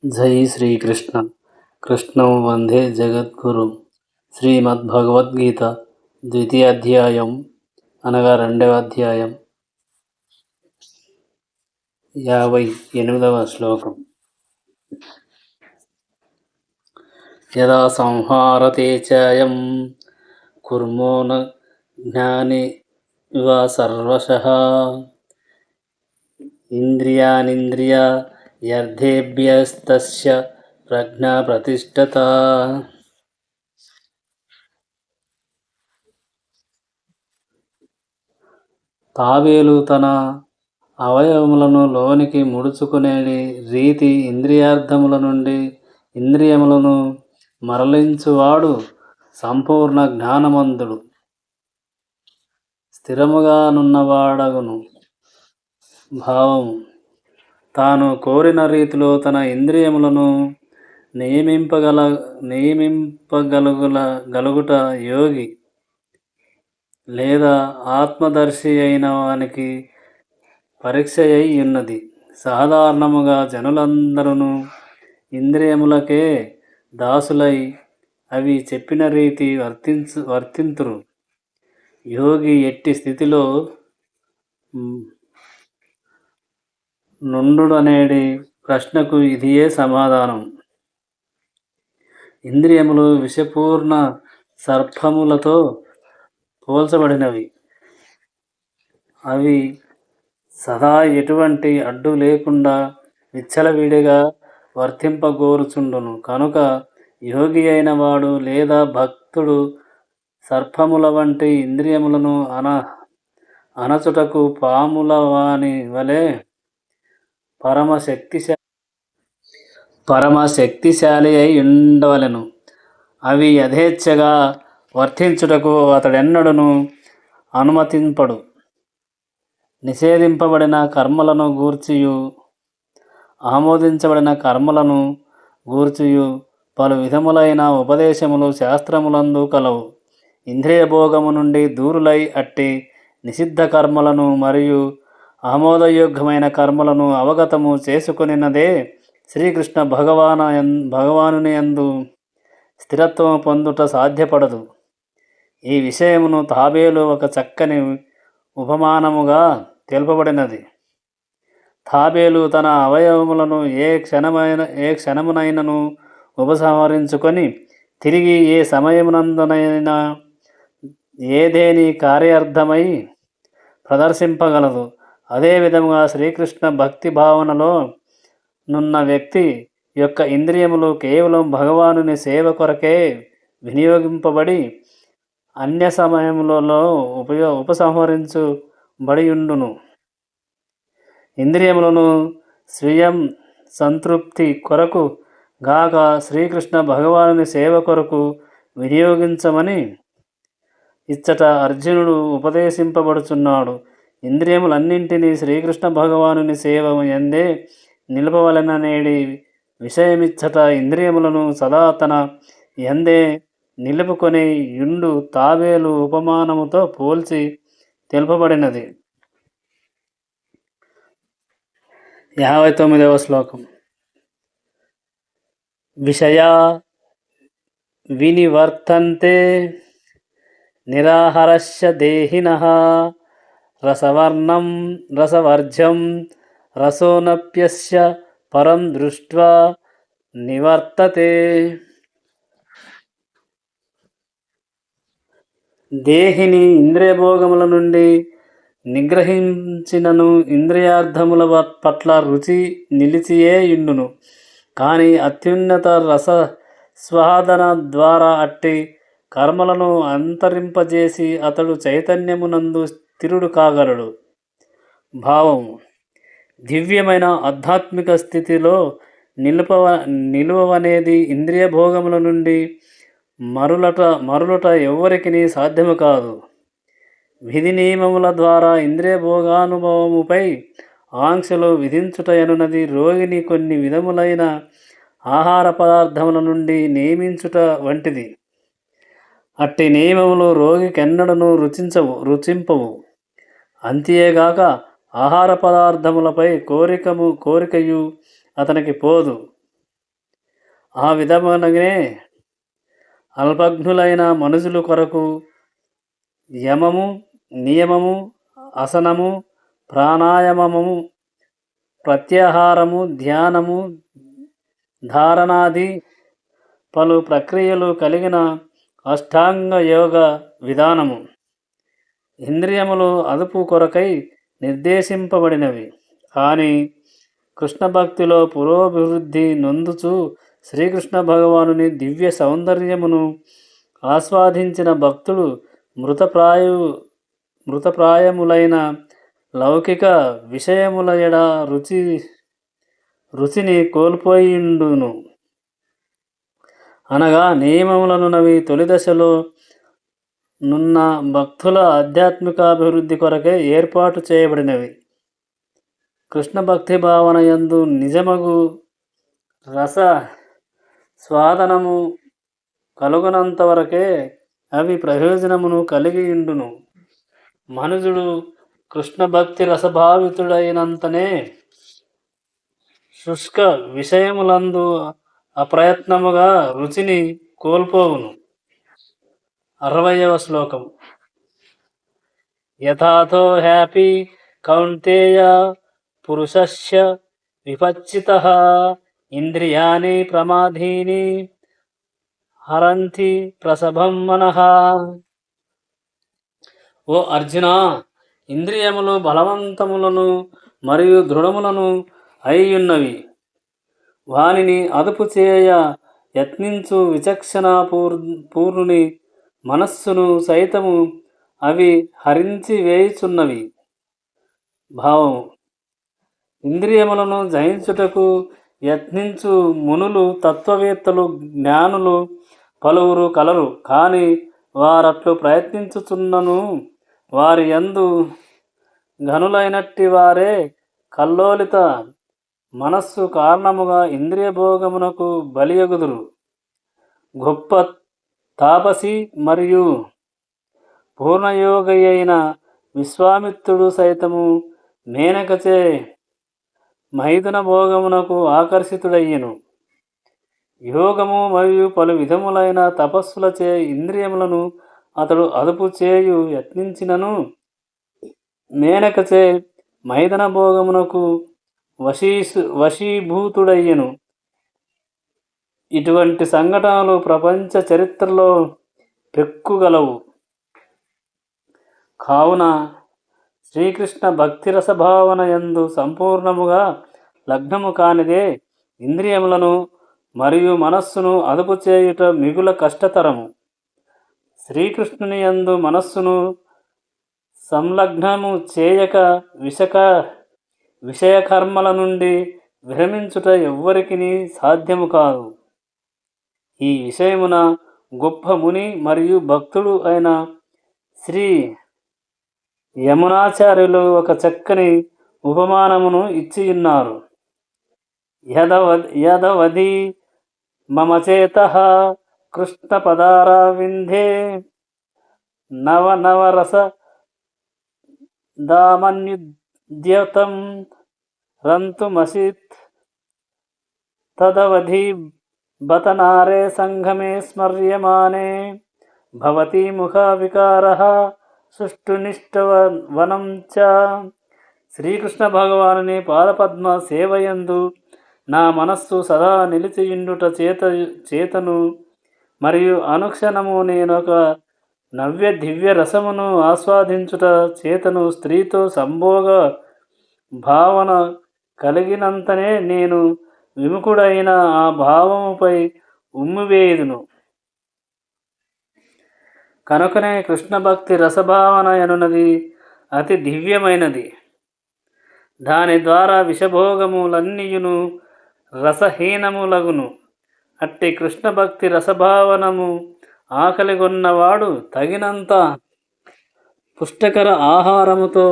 జై శ్రీకృష్ణ కృష్ణం వందే జగద్గురు శ్రీమద్భగవద్గీత ద్వితీయాధ్యాయం అనగా రెండవ అధ్యాయం 58వ శ్లోకం. యదా సంహారతే చాయం కుర్మో న జ్ఞాని ఇవ సర్వశః ఇంద్రియాణింద్రియర్థేభ్యస్తస్య ప్రజ్ఞా ప్రతిష్ఠత. తాబేలు తన అవయవములను లోనికి ముడుచుకునే రీతి ఇంద్రియార్థముల నుండి ఇంద్రియములను మరలించువాడు సంపూర్ణ జ్ఞానమంతుడు, స్థిరముగా నున్నవాడగును. భావము: తాను కోరిన రీతిలో తన ఇంద్రియములను నియమింపగలుగుట యోగి లేదా ఆత్మదర్శి అయిన వానికి పరీక్ష అయి ఉన్నది. సాధారణముగా జనులందరూ ఇంద్రియములకే దాసులై అవి చెప్పిన రీతి వర్తింతురు. యోగి ఎట్టి స్థితిలో నుండుడనేది ప్రశ్నకు ఇదియే సమాధానం. ఇంద్రియములు విషపూర్ణ సర్పములతో పోల్చబడినవి. అవి సదా ఎటువంటి అడ్డు లేకుండా విచ్చలవిడిగా వర్తింపగోరుచుండును. కనుక యోగి అయిన వాడు లేదా భక్తుడు సర్పముల వంటి ఇంద్రియములను అణచుటకు పాముల వాని వలె పరమశక్తిశాలి అయి ఉండవలెను. అవి యథేచ్ఛగా వర్తించుటకు అతడెన్నడూను అనుమతింపడు. నిషేధింపబడిన కర్మలను గూర్చియు ఆమోదించబడిన కర్మలను గూర్చియు పలు విధములైన ఉపదేశములు శాస్త్రములందు కలవు. ఇంద్రియ భోగము నుండి దూరులై అట్టి నిషిద్ధ కర్మలను మరియు ఆమోదయోగ్యమైన కర్మలను అవగతము చేసుకొనినదే శ్రీకృష్ణ భగవానుని యందు స్థిరత్వము పొందుట సాధ్యపడదు. ఈ విషయమును తాబేలు ఒక చక్కని ఉపమానముగా తెలుపబడినది. తాబేలు తన అవయవములను ఏ క్షణమునైనను ఉపసంహరించుకొని తిరిగి ఏ సమయమునందునైనా ఏదేని కార్యార్థమై ప్రదర్శింపగలదు. అదేవిధముగా శ్రీకృష్ణ భక్తి భావనలో నున్న వ్యక్తి యొక్క ఇంద్రియములు కేవలం భగవానుని సేవ కొరకే వినియోగింపబడి అన్య సమయములలో ఉపసంహరించుబడియుండును. ఇంద్రియములను స్వయం సంతృప్తి కొరకు గాక శ్రీకృష్ణ భగవానుని సేవ కొరకు వినియోగించమని ఇచ్చట అర్జునుడు ఉపదేశింపబడుచున్నాడు. ఇంద్రియములన్నింటినీ శ్రీకృష్ణ భగవానుని సేవ యందే నిలుపవలెననేది విషయమిచ్చట ఇంద్రియములను సదా తన యందే నిలుపుకొని యుండు తాబేలు ఉపమానముతో పోల్చి తెలుపబడినది. 59వ శ్లోకం. విషయా వినివర్తంతే నిరాహారస్య దేహినః రసవర్ణం రసవర్జ్యం రసోనప్యస్య పరం దృష్ట్వా నివర్తతే. దేహిని ఇంద్రియభోగముల నుండి నిగ్రహించినను ఇంద్రియార్థముల పట్ల రుచి నిలిచియే యుండును. కానీ అత్యున్నత రసస్వాదన ద్వారా అట్టి కర్మలను అంతరింపజేసి అతడు చైతన్యమునందు స్థిరుడు కాగలడు. భావము: దివ్యమైన ఆధ్యాత్మిక స్థితిలో నిలువనేది ఇంద్రియ భోగముల నుండి మరులుట ఎవ్వరికీ సాధ్యము కాదు. విధి నియమముల ద్వారా ఇంద్రియ భోగానుభవముపై ఆంక్షలు విధించుటయనున్నది రోగిని కొన్ని విధములైన ఆహార పదార్థముల నుండి నియమించుట వంటిది. అట్టి నియమములు రోగికెన్నడను రుచింపవు. అంతేగాక ఆహార పదార్థములపై కోరికయు అతనికి పోదు. ఆ విధముననే అల్పజ్ఞులైన మనుషుల కొరకు యమము, నియమము, ఆసనము, ప్రాణాయామము, ప్రత్యాహారము, ధ్యానము, ధారణాది పలు ప్రక్రియలు కలిగిన అష్టాంగ యోగ విధానము ఇంద్రియములు అదుపు కొరకై నిర్దేశింపబడినవి. కానీ కృష్ణ భక్తిలో పురోభివృద్ధి నొందుచు శ్రీకృష్ణ భగవానుని దివ్య సౌందర్యమును ఆస్వాదించిన భక్తుడు మృతప్రాయములైన లౌకిక విషయముల ఎడ రుచిని కోల్పోయిండును. అనగా నియమములనున్నవి తొలి దశలో నున్న భక్తుల ఆధ్యాత్మికాభివృద్ధి కొరకే ఏర్పాటు చేయబడినవి. కృష్ణ భక్తి భావన యందు నిజమగు రస స్వాదనము కలుగునంత వరకే అవి ప్రయోజనమును కలిగి ఉండును. మనుజుడు కృష్ణ భక్తి రసభావితుడైనంతనే శుష్క విషయములందు అప్రయత్నముగా రుచిని కోల్పోవును. 60వ శ్లోకం. యథాతో హ్యాపీ కౌంతేయ పురుషస్య విపచ్చితః ఇంద్రియాణి ప్రమాధీని హరంతి ప్రసభం మనః. ఓ అర్జున, ఇంద్రియములు బలవంతములను మరియు దృఢములను అయ్యున్నవి. వానిని అదుపు చేయ యత్నించు విచక్షణ పూర్ణుని మనస్సును సైతము అవి హరించి వేయుచున్నవి. భావము: ఇంద్రియములను జయించుటకు యత్నించు మునులు, తత్వవేత్తలు, జ్ఞానులు పలువురు కలరు. కానీ వారట్లు ప్రయత్నించుచున్నను వారి యందు ఘనులైనట్టి వారే కల్లోలిత మనస్సు కారణముగా ఇంద్రియ భోగమునకు బలియగుదురు. గొప్ప తాపసి మరియు పూర్ణయోగి అయిన విశ్వామిత్రుడు సైతము మేనకచే మైథున భోగమునకు ఆకర్షితుడయ్యెను. యోగము మరియు పలు విధములైన తపస్సులచే ఇంద్రియములను అతడు అదుపు చేయు యత్నించినను మేనకచే మైథున భోగమునకు వశీభూతుడయ్యెను. ఇటువంటి సంఘటనలు ప్రపంచ చరిత్రలో పెక్కుగలవు. కావున శ్రీకృష్ణ భక్తిరసభావన యందు సంపూర్ణముగా లగ్నము కానిదే ఇంద్రియములను మరియు మనస్సును అదుపు చేయుట మిగుల కష్టతరము. శ్రీకృష్ణుని యందు మనస్సును సంలగ్నము చేయక విషయకర్మల నుండి విరమించుట ఎవ్వరికిని సాధ్యము కాదు. ఈ విషయమున గొప్ప ముని మరియు భక్తుడు అయిన శ్రీ యమునాచార్యులు ఒక చక్కని ఉపమానమును ఇచ్చియున్నారు. యదవధి మమ చేతః కృష్ణ పదారవిందే నవరస దామన్యుద్యతం రంతుమసిత్ తదవధి బతనారే సంఘమే స్మర్యమానే భవతి ముఖ వికారః సుష్టునిష్టవనం చ. శ్రీకృష్ణ భగవానుని పాదపద్మ సేవయందు నా మనస్సు సదా నిలిచియుండుట చేతను మరియు అనుక్షణము నేనొక నవ్య దివ్య రసమును ఆస్వాదించుట చేతను స్త్రీతో సంభోగ భావన కలిగినంతనే నేను విముఖుడైన ఆ భావముపై ఉమ్మివేయుదును. కనుకనే కృష్ణ భక్తి రసభావన ఎనున్నది అతి దివ్యమైనది. దాని ద్వారా విషభోగములన్నీయును రసహీనములగును. అట్టి కృష్ణ భక్తి రసభావనము ఆకలిగొన్నవాడు తగినంత పుష్టకర ఆహారముతో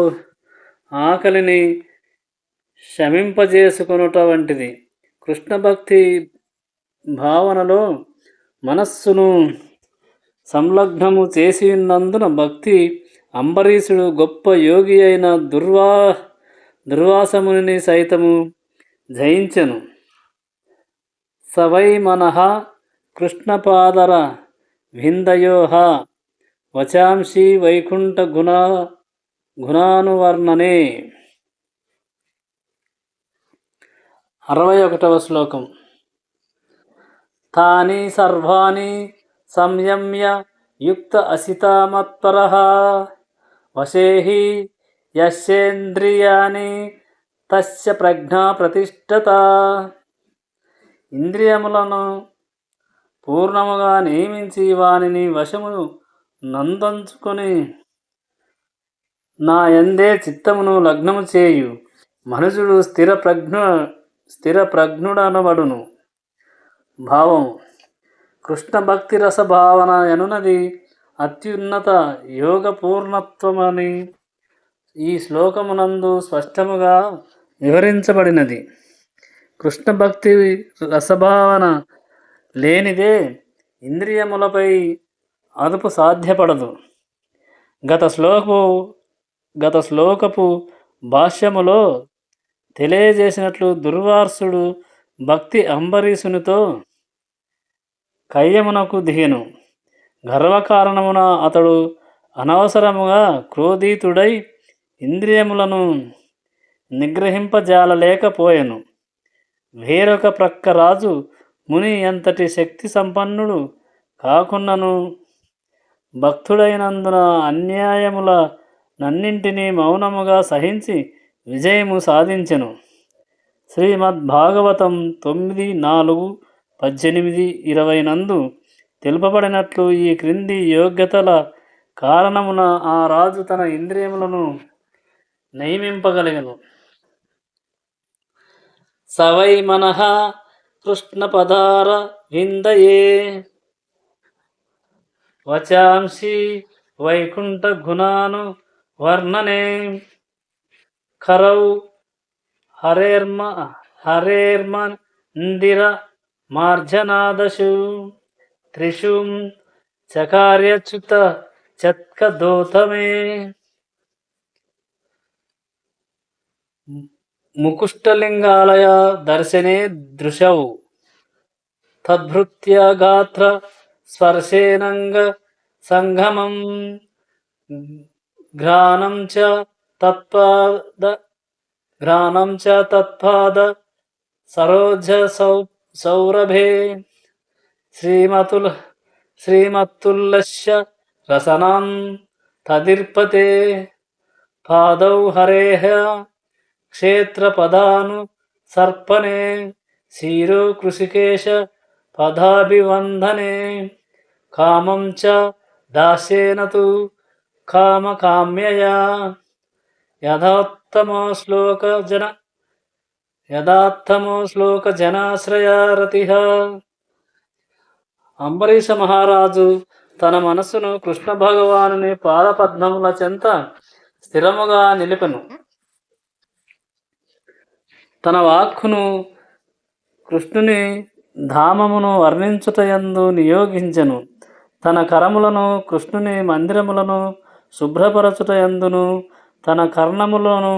ఆకలిని శమింపజేసుకొనుట వంటిది. కృష్ణ భక్తి భావనలో మనస్సును సంలగ్నము చేసినందున భక్తి అంబరీషుడు గొప్ప యోగి అయిన దుర్వాసముని సైతము జయించెను. సవై మనః కృష్ణపాదర విందయోః వచాంసి వైకుంఠ గుణానువర్ణనే. 61వ శ్లోకం. తాని సర్వాణి సంయమ్య యుక్త అసితామత్పరః వశేహి యస్యేంద్రియాణి తస్య ప్రజ్ఞా ప్రతిష్ఠత. ఇంద్రియములను పూర్ణముగా నియమించి వానిని వశము నందంచుకొని నా యందే చిత్తమును లగ్నము చేయు మనుషుడు స్థిరప్రజ్ఞుడనబడును. భావం. కృష్ణ భక్తి రసభావన ఎనున్నది అత్యున్నత యోగ పూర్ణత్వమని ఈ శ్లోకమునందు స్పష్టముగా వివరించబడినది. కృష్ణ భక్తి రసభావన లేనిదే ఇంద్రియములపై అదుపు సాధ్యపడదు. గత శ్లోకపు భాష్యములో తెలియజేసినట్లు దుర్వాసుడు భక్తి అంబరీషునితో కయ్యమునకు దిగెను. గర్వకారణమున అతడు అనవసరముగా క్రోధీతుడై ఇంద్రియములను నిగ్రహింపజాలలేకపోయెను. వేరొక ప్రక్క రాజు ముని ఎంతటి శక్తి సంపన్నుడు కాకున్నను భక్తుడైనందున అన్యాయముల నన్నింటినీ మౌనముగా సహించి విజయము సాధించెను. శ్రీమద్భాగవతం 9:4-18-20 నందు తెలుపబడినట్లు ఈ క్రింది యోగ్యతల కారణమున ఆ రాజు తన ఇంద్రియములను నియమింపగలిగెను. సవై మనః కృష్ణపదార విందయే వచాంసి వైకుంఠ గుణాను వర్ణనే. ఖరౌ హరేర్మందిర మార్జనాదశు త్రిషు చకార్యచ్యుత చత్కదోతమే. ముకుష్టలింగాలయ దర్శనే దృశౌ తద్భృత్య గాత్ర స్పర్శేనంగ సంగమం ఘ్రాణం చ తత్పాద సరోజ సౌరభే. శ్రీమత్తుల్లస్య రసనం తదిర్పతే పాదౌ హరేః క్షేత్రపదాను సర్పణే శిరో కృషికేశ పదాభివందనే. కామం చ దాస్యేన తు కామకామ్యయా యథాత్తమో శ్లోక జనాశ్రయారతిః. అంబరీష మహారాజు తన మనస్సును కృష్ణ భగవానుని పాదపద్మముల చెంత స్థిరముగా నిలిపెను. తన వాక్కును కృష్ణుని ధామమును వర్ణించుటయందు నియోగించెను. తన కరములను కృష్ణుని మందిరములను శుభ్రపరచుటయందును, తన కర్ణములను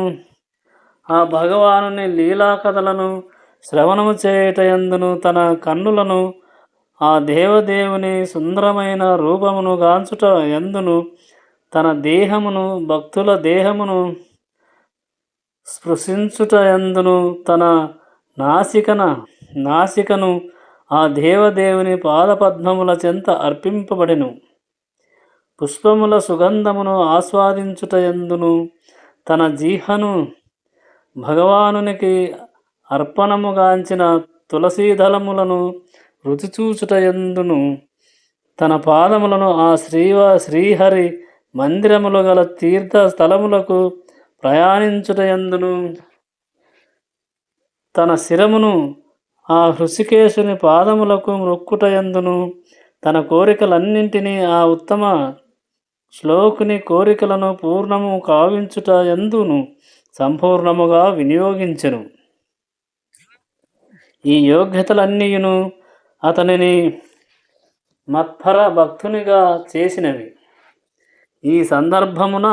ఆ భగవానుని లీలాకథలను శ్రవణము చేయుటయందును, తన కన్నులను ఆ దేవదేవుని సుందరమైన రూపమును గాంచుట ఎందును, తన దేహమును భక్తుల దేహమును స్పృశించుట ఎందును, తన నాసికను ఆ దేవదేవుని పాదపద్మముల చెంత అర్పింపబడెను. పుష్పముల సుగంధమును ఆస్వాదించుట ఎందును, తన జీహను భగవానునికి అర్పణముగాంచిన తులసీదళములను రుచిచూచుట ఎందును, తన పాదములను ఆ శ్రీహరి మందిరములు గల తీర్థ స్థలములకు ప్రయాణించుట ఎందును, తన శిరమును ఆ హృషికేశుని పాదములకు మొక్కుట ఎందును, తన కోరికలన్నింటినీ ఆ ఉత్తమ శ్లోకుని కోరికలను పూర్ణము కావించుట ఎందును సంపూర్ణముగా వినియోగించెను. ఈ యోగ్యతలన్నీయును అతనిని మత్పర భక్తునిగా చేసినవి. ఈ సందర్భమున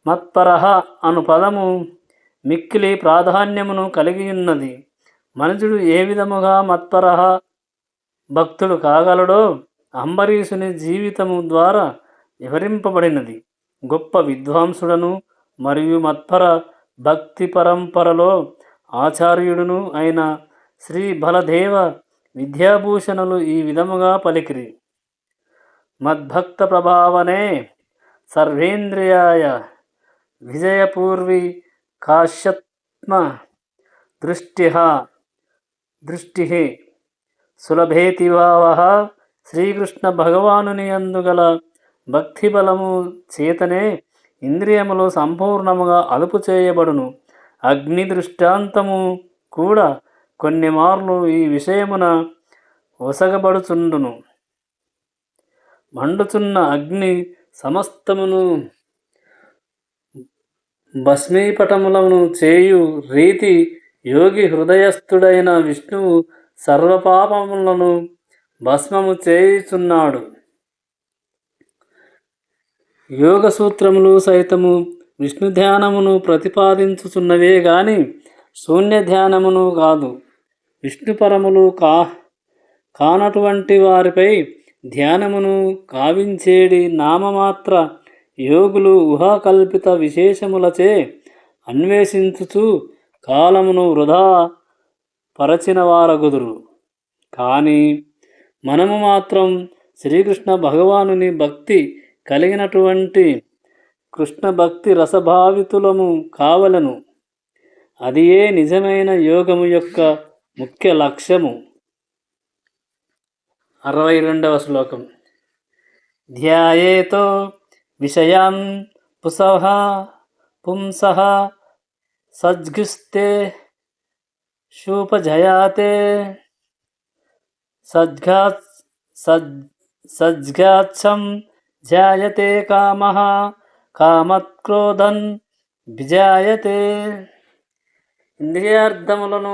మత్పరః అను పదము మిక్కిలి ప్రాధాన్యమును కలిగి ఉన్నది. మనుషుడు ఏ విధముగా మత్పరః భక్తుడు కాగలడో అంబరీషుని జీవితము ద్వారా వివరింపబడినది. గొప్ప విద్వాంసుడను మరియు మత్పర భక్తి పరంపరలో ఆచార్యుడును అయిన శ్రీ బలదేవ విద్యాభూషణులు ఈ విధముగా పలికిరి. మద్భక్త ప్రభావనే సర్వేంద్రియాయ విజయపూర్వి కాశ్యత్మ దృష్టి సులభేతి భావ. శ్రీకృష్ణ భగవానుని అందుగల భక్తి బలము చేతనే ఇంద్రియములు సంపూర్ణముగా అదుపు చేయబడును. అగ్ని దృష్టాంతము కూడా కొన్ని మార్లు ఈ విషయమున ఒసగబడుచుండును. మండుచున్న అగ్ని సమస్తమును భస్మీపటములను చేయు రీతి యోగి హృదయస్థుడైన విష్ణువు సర్వపాపములను భస్మము చేయుచున్నాడు. యోగ సూత్రములు సైతము విష్ణు ధ్యానమును ప్రతిపాదించుచున్నవే గాని శూన్య ధ్యానమును కాదు. విష్ణుపరములు కానటువంటి వారిపై ధ్యానమును కావించేడి నామమాత్ర యోగులు ఊహాకల్పిత విశేషములచే అన్వేషించుచు కాలమును వృధా పరచిన వారగుదురు. కానీ మనము మాత్రం శ్రీకృష్ణ భగవానుని భక్తి కలిగినటువంటి కృష్ణ భక్తి రసభావితులము కావలను. అది ఏ నిజమైన యోగము యొక్క ముఖ్య లక్ష్యము. 62వ శ్లోకం. ధ్యాయేతో విషయాన్ పుంసః సజ్ఘుస్తే శూపజయాతే సజ్ఘాత్సం ధ్యాయతే కామః కామక్రోధన్ విజాయతే. ఇంద్రియార్థములను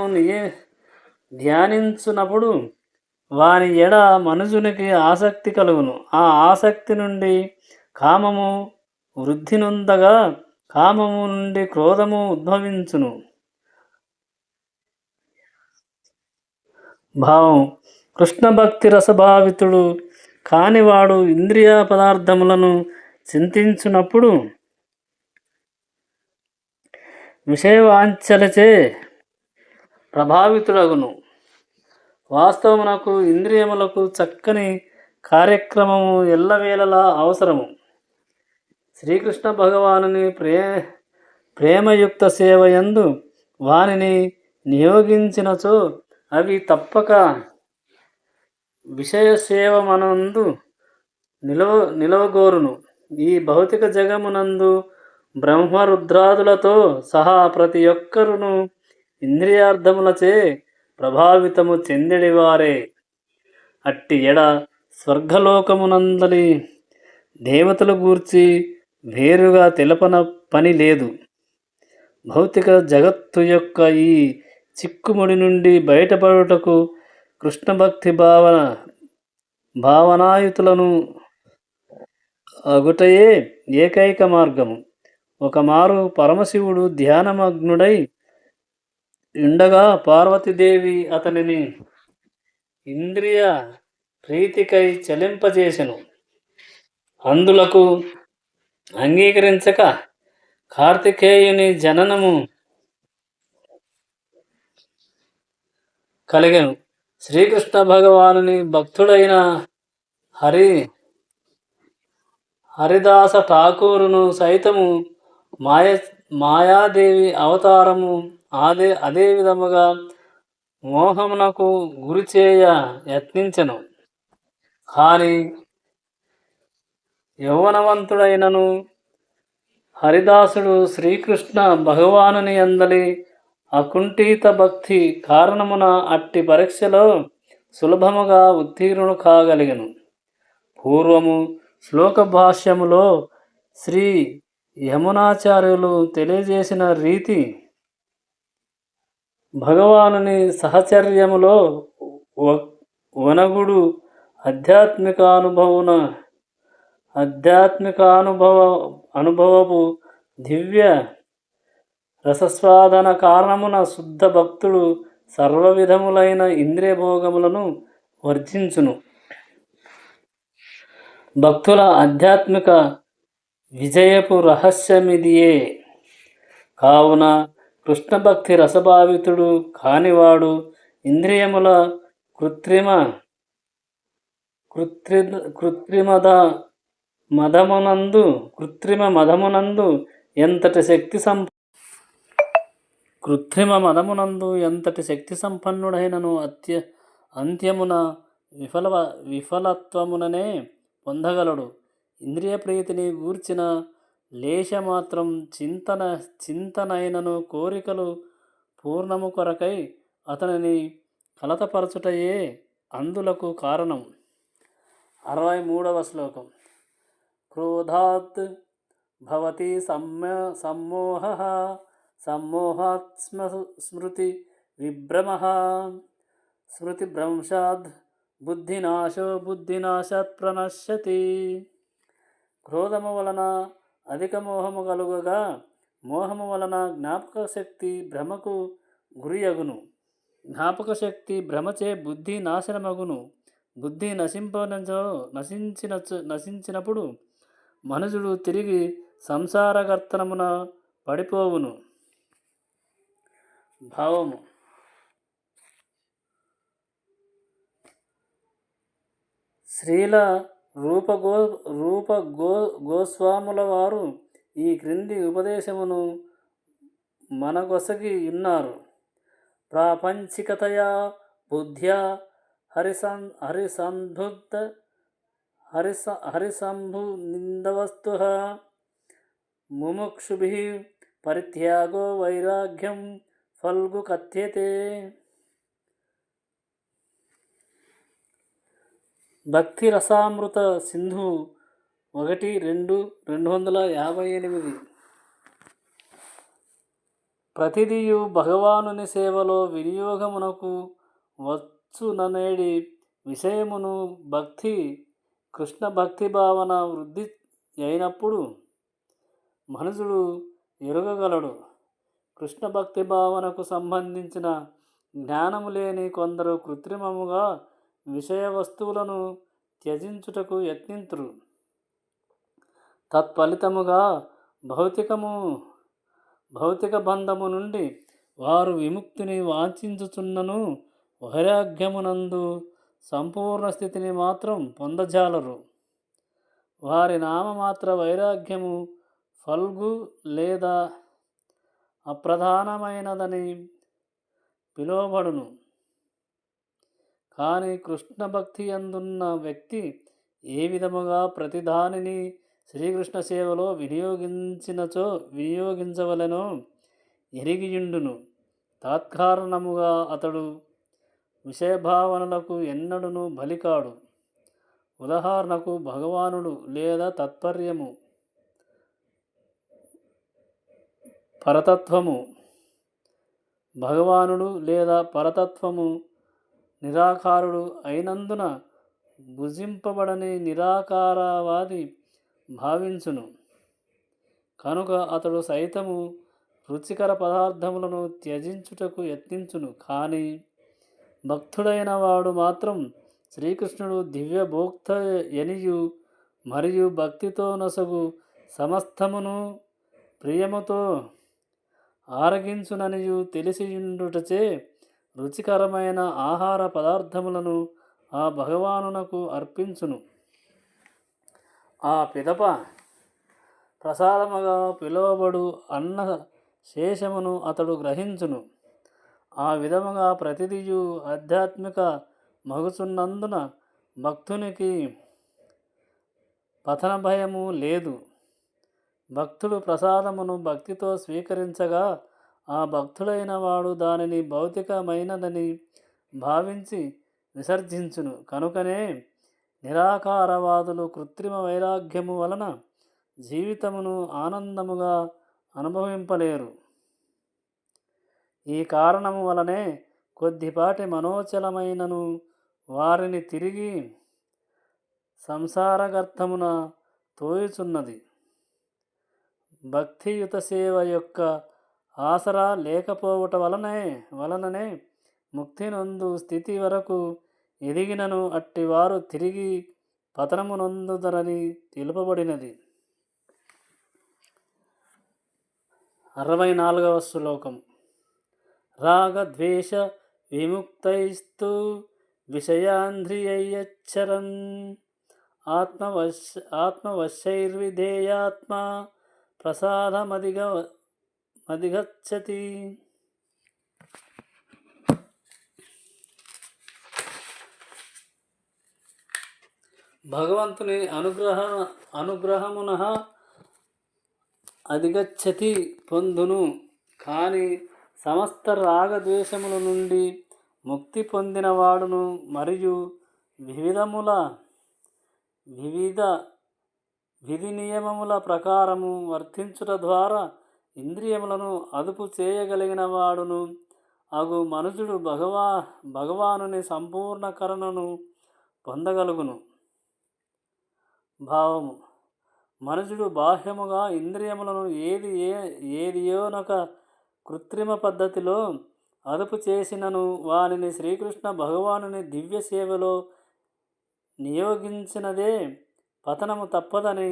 ధ్యానించునప్పుడు వాని ఎడ మనుజునికి ఆసక్తి కలుగును. ఆ ఆసక్తి నుండి కామము వృద్ధి నొందగా కామము నుండి క్రోధము ఉద్భవించును. భావం: కృష్ణ భక్తి రసభావితుడు కానివాడు ఇంద్రియ పదార్థములను చింతించునప్పుడు విషయవాంఛలచే ప్రభావితుడగును. వాస్తవమునకు ఇంద్రియములకు చక్కని కార్యక్రమము ఎల్లవేళలా అవసరము. శ్రీకృష్ణ భగవానుని ప్రేమయుక్త సేవయందు వానిని నియోగించినచో అవి తప్పక విషయ సేవమనందు నిలవగోరును. ఈ భౌతిక జగమునందు బ్రహ్మరుద్రాదులతో సహా ప్రతి ఒక్కరును ఇంద్రియార్థములచే ప్రభావితము చెందెడివారే. అట్టి ఎడ స్వర్గలోకమునందలి దేవతల గూర్చి వేరుగా తెలపన పని లేదు. భౌతిక జగత్తు యొక్క ఈ చిక్కుముడి నుండి బయటపడుటకు కృష్ణభక్తి భావనాయుతులను అగుటయే ఏకైక మార్గము. ఒకమారు పరమశివుడు ధ్యానమగ్నుడై ఉండగా పార్వతీదేవి అతనిని ఇంద్రియ ప్రీతికై చలింపజేసెను. అందులకు అంగీకరించక కార్తికేయుని జననము కలిగెను. శ్రీకృష్ణ భగవానుని భక్తుడైన హరిదాస ఠాకూరును సైతము మాయాదేవి అవతారము అదే విధముగా మోహమునకు గురిచేయ యత్నించెను. కానీ యౌవనవంతుడైనను హరిదాసుడు శ్రీకృష్ణ భగవానుని యందలి అకుంఠిత భక్తి కారణమున అట్టి పరీక్షలో సులభముగా ఉత్తీర్ణుడు కాగలిగెను. పూర్వము శ్లోక భాష్యములో శ్రీ యమునాచార్యులు తెలియజేసిన రీతి భగవానుని సహచర్యములో వనగుడు అనుభవపు దివ్య రసస్వాదన కారణమున శుద్ధ భక్తుడు సర్వ విధములైన ఇంద్రియ భోగములను వర్జించును. భక్తుల ఆధ్యాత్మిక విజయపు రహస్యమిదియే. కావున కృష్ణ భక్తి రసభావితుడు కానివాడు ఇంద్రియముల కృత్రిమ కృత్రి కృత్రిమద మదమునందు ఎంతటి శక్తి సంపన్నుడైనను అంత్యమున విఫలత్వముననే పొందగలడు. ఇంద్రియ ప్రీతిని గూర్చిన లేశమాత్రం చింతనైనను కోరికలు పూర్ణము కొరకై అతనిని కలతపరచుటయే అందులకు కారణం. 63వ శ్లోకం. క్రోధాత్ భవతి సమ్మోహః సమ్మోహాత్ స్మృతి విభ్రమః స్మృతిభ్రంశాద్ బుద్ధినాశాత్ ప్రణశ్యతి. క్రోధము వలన అధిక మోహము కలుగగా మోహము వలన జ్ఞాపక శక్తి భ్రమకు గురియగును. జ్ఞాపక శక్తి భ్రమచే బుద్ధి నాశనమగును. బుద్ధి నశించినప్పుడు మనుజుడు తిరిగి సంసారగర్తనమున పడిపోవును. భావము. శ్రీల గోస్వాముల వారు ఈ క్రింది ఉపదేశమును మనగొసగి ఉన్నారు. ప్రాపంచికతయా బుద్ధ్యా హరిసంభునిందవస్తుః ముముక్షుభిః పరిత్యాగో వైరాగ్యం ఫల్గు కథ్యతే. భక్తి రసామృత సింధు 1-2-258. ప్రతిదియు భగవానుని సేవలో వినియోగమునకు వచ్చుననేడి విషయమును కృష్ణ భక్తి భావన వృద్ధి అయినప్పుడు మనుజుడు ఎరుగగలడు. కృష్ణ భక్తి భావనకు సంబంధించిన జ్ఞానము లేని కొందరు కృత్రిమముగా విషయ వస్తువులను త్యజించుటకు యత్నింతురు. తత్ఫలితముగా భౌతిక బంధము నుండి వారు విముక్తిని వాంఛించుచున్నను వైరాగ్యమునందు సంపూర్ణ స్థితిని మాత్రం పొందజాలరు. వారి నామమాత్ర వైరాగ్యము ఫల్గు లేదా అప్రధానమైనదని పిలువబడును. కానీ కృష్ణ భక్తి అందున్న వ్యక్తి ఏ విధముగా ప్రతిదానిని శ్రీకృష్ణ సేవలో వినియోగించవలెనో ఎరిగియుండును. తత్కారణముగా అతడు విషయభావనలకు ఎన్నడూను బలికాడు. ఉదాహరణకు భగవానుడు లేదా పరతత్వము నిరాకారుడు అయినందున భుజింపబడని నిరాకారవాది భావించును. కనుక అతడు సైతము రుచికర పదార్థములను త్యజించుటకు యత్నించును. కానీ భక్తుడైన వాడు మాత్రం శ్రీకృష్ణుడు దివ్యభోక్త యనియు మరియు భక్తితో నొసగు సమస్తమును ప్రియముతో ఆరగించుననియు తెలిసియుండుటచే రుచికరమైన ఆహార పదార్థములను ఆ భగవానునకు అర్పించును. ఆ పిదప ప్రసాదముగా పిలువబడు అన్న శేషమును అతడు గ్రహించును. ఆ విధముగా ప్రతిదియు ఆధ్యాత్మిక మగుచున్నందున భక్తునికి పతన భయము లేదు. భక్తుడు ప్రసాదమును భక్తితో స్వీకరించగా ఆ భక్తుడైన వాడు దానిని భౌతికమైనదని భావించి విసర్జించును. కనుకనే నిరాకారవాదులు కృత్రిమ వైరాగ్యము వలన జీవితమును ఆనందముగా అనుభవింపలేరు. ఈ కారణము వలనే కొద్దిపాటి మనోచలమైనను వారిని తిరిగి సంసారగర్తమున తోయుచున్నది. భక్తియుత సేవ యొక్క ఆసరా లేకపోవట వలననే ముక్తి నొందు స్థితి వరకు ఎదిగినను అట్టివారు తిరిగి పతనమునొందుదరని తెలుపబడినది. 64వ శ్లోకం. రాగద్వేష విముక్తైస్తు విషయాంధ్రియచ్చరన్ ఆత్మవశైర్విధేయాత్మా ప్రసాదమధిగచ్చతి. భగవంతుని అనుగ్రహమున అధిగచ్చతి పొందును. కానీ సమస్త రాగద్వేషముల నుండి ముక్తి పొందినవాడును మరియు వివిధ విధి నియమముల ప్రకారము వర్తించుట ద్వారా ఇంద్రియములను అదుపు చేయగలిగిన వాడును అగు మనుజుడు భగవానుని సంపూర్ణ కరుణను పొందగలుగును. భావము. మనుజుడు బాహ్యముగా ఇంద్రియములను ఏదియోనొక కృత్రిమ పద్ధతిలో అదుపు చేసినను వానిని శ్రీకృష్ణ భగవానుని దివ్య సేవలో నియోగించినదే పతనము తప్పదని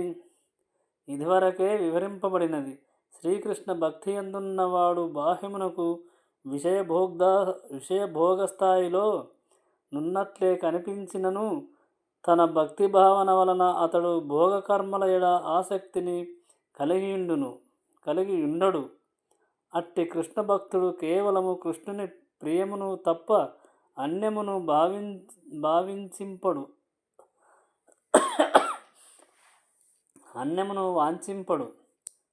ఇదివరకే వివరింపబడినది. శ్రీకృష్ణ భక్తి యందున్నవాడు బాహ్యమునకు విషయభోగస్థాయిలో నున్నట్లే కనిపించినను తన భక్తి భావన వలన అతడు భోగకర్మల ఎడ ఆసక్తిని కలిగి ఉండడు. అట్టి కృష్ణ భక్తుడు కేవలము కృష్ణుని ప్రియమును తప్ప అన్యమును వాంఛింపడు.